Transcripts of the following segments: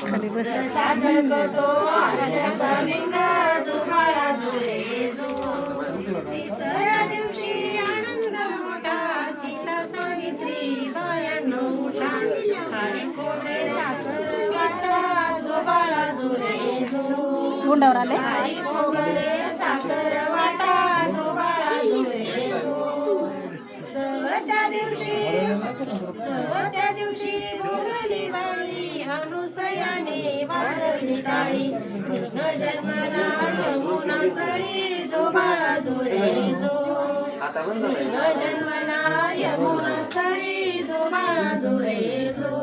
खाली बस साजळतो आकाशाचा विंगा जुबाळा जुळे जो तिसऱ्या दिवशी आनंद मोठा सीता सावित्री सायन उठा खाली खोबरे साखर वाटा जुबाळा जुळे जो तोंडावर आले खाली खोबरे साखर वाटा जुबाळा जुळे जो चलत्या दिवशी गोधली झाली अनुसयाने वाजवली टाळी कृष्ण जन्माला यमुना स्थळी जो बाळा जुळे जो कृष्ण जन्माला यमुना स्थळी जो बाळा जुळे जो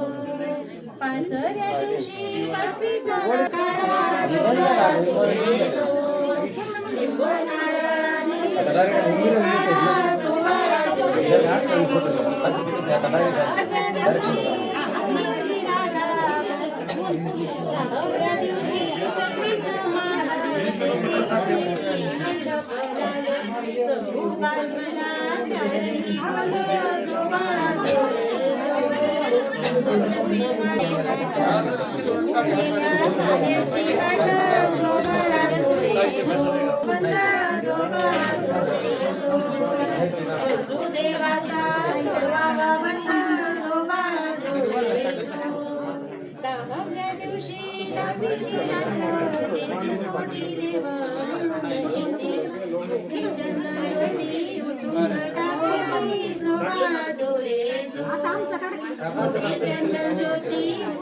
पाचव्या दिवशी पाचवीचा काढा जो बाळा जुळे जो लिंबू नारळाने काढा जो बाळा जुळे देवाचा सोडवावा बंदा जो बाळा जुळे दहाव्या दिवशी दहावीची ज्योती